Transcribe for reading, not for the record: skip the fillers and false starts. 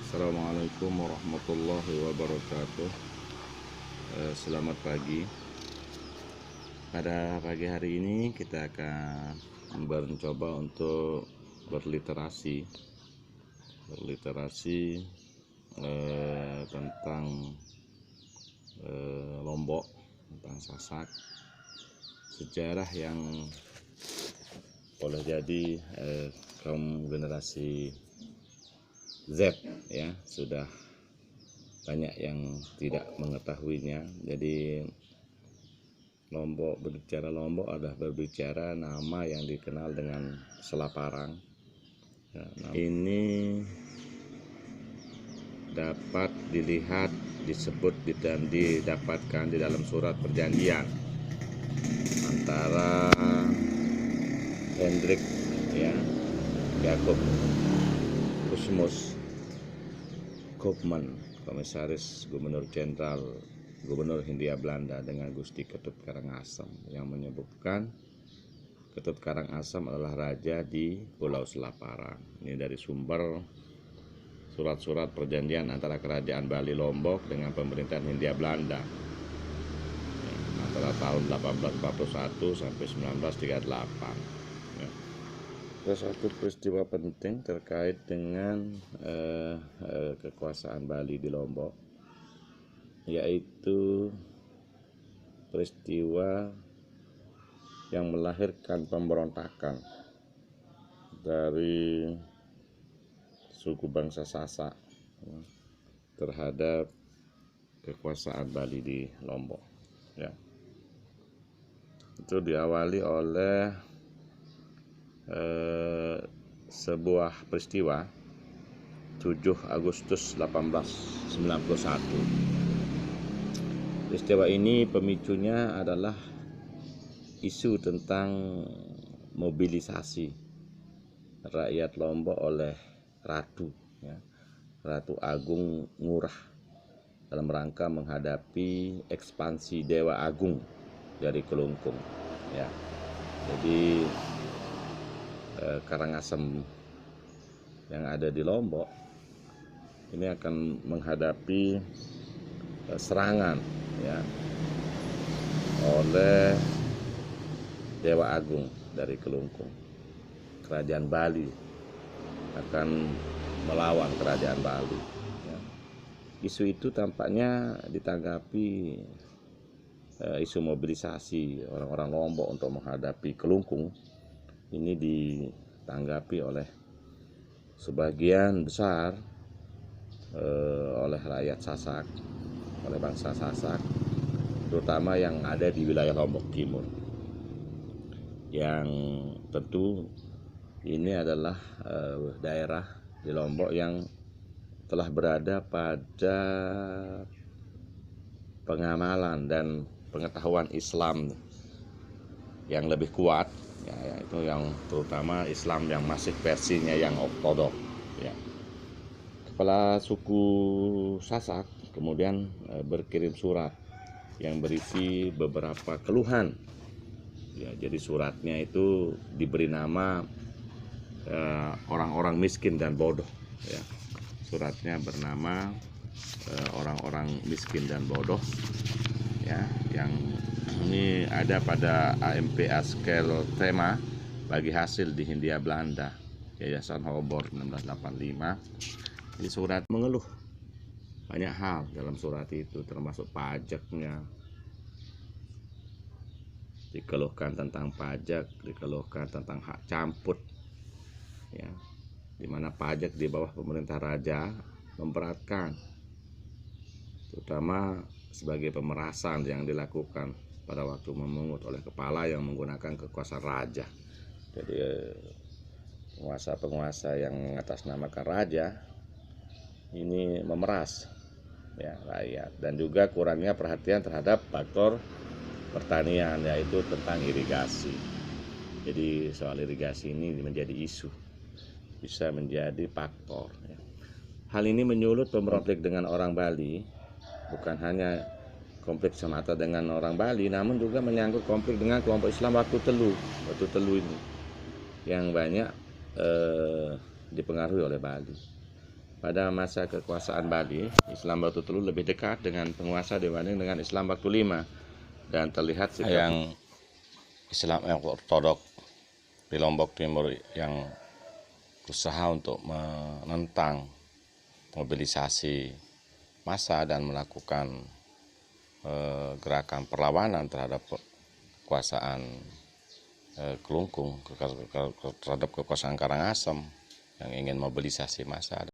Assalamualaikum warahmatullahi wabarakatuh. Selamat pagi. Pada pagi hari ini kita akan mencoba untuk berliterasi tentang Lombok, tentang Sasak, sejarah yang boleh jadi kaum generasi Z ya sudah banyak yang tidak mengetahuinya. Jadi Lombok, berbicara Lombok adalah berbicara nama yang dikenal dengan Selaparang ya, ini dapat dilihat, disebut dan didapatkan di dalam surat perjanjian antara Hendrik ya Jacob Gusmus Koopman, Komisaris Gubernur Jenderal Gubernur Hindia Belanda, dengan Gusti Ketut Karangasem, yang menyebutkan Ketut Karangasem adalah raja di Pulau Selaparang. Ini dari sumber surat-surat perjanjian antara Kerajaan Bali Lombok dengan pemerintahan Hindia Belanda antara tahun 1841 sampai 1938. Ada satu peristiwa penting terkait dengan kekuasaan Bali di Lombok, yaitu peristiwa yang melahirkan pemberontakan dari suku bangsa Sasak terhadap kekuasaan Bali di Lombok ya. Itu diawali oleh sebuah peristiwa 7 Agustus 1891. Peristiwa ini pemicunya adalah isu tentang mobilisasi rakyat Lombok oleh Ratu ya, Ratu Agung Ngurah, dalam rangka menghadapi ekspansi Dewa Agung dari Kelungkung ya. Jadi Karangasem yang ada di Lombok ini akan menghadapi serangan ya oleh Dewa Agung dari Kelungkung. Kerajaan Bali akan melawan kerajaan Bali ya. Isu itu tampaknya ditanggapi isu mobilisasi orang-orang Lombok untuk menghadapi Kelungkung ini ditanggapi oleh sebagian besar oleh rakyat Sasak, oleh bangsa Sasak, terutama yang ada di wilayah Lombok Timur, yang tentu ini adalah daerah di Lombok yang telah berada pada pengamalan dan pengetahuan Islam yang lebih kuat ya, yaitu yang terutama Islam yang masih versinya yang ortodok ya. Kepala suku Sasak kemudian berkirim surat yang berisi beberapa keluhan ya. Jadi suratnya itu diberi nama orang-orang miskin dan bodoh ya. Suratnya bernama orang-orang miskin dan bodoh ya, yang ini ada pada AMP Askel tema bagi hasil di Hindia Belanda, Yayasan Hobor 1985. Di surat mengeluh banyak hal dalam surat itu, termasuk pajaknya. Dikeluhkan tentang pajak, dikeluhkan tentang hak camput ya, dimana pajak di bawah pemerintah raja memberatkan, terutama sebagai pemerasan yang dilakukan pada waktu memungut oleh kepala yang menggunakan kekuasaan raja. Jadi penguasa-penguasa yang mengatasnamakan raja ini memeras ya rakyat, dan juga kurangnya perhatian terhadap faktor pertanian, yaitu tentang irigasi. Jadi soal irigasi ini menjadi isu, bisa menjadi faktor ya. Hal ini menyulut pemberontak dengan orang Bali, bukan hanya konflik semata dengan orang Bali, namun juga menyangkut konflik dengan kelompok Islam Watu Telu ini yang banyak dipengaruhi oleh Bali. pada masa kekuasaan Bali, Islam Batu Telu lebih dekat dengan penguasa dibanding dengan Islam Batu Lima, dan terlihat sikap yang Islam yang ortodok di Lombok Timur yang berusaha untuk menentang mobilisasi massa dan melakukan gerakan perlawanan terhadap kekuasaan Kelungkung, terhadap kekuasaan Karangasem yang ingin mobilisasi massa.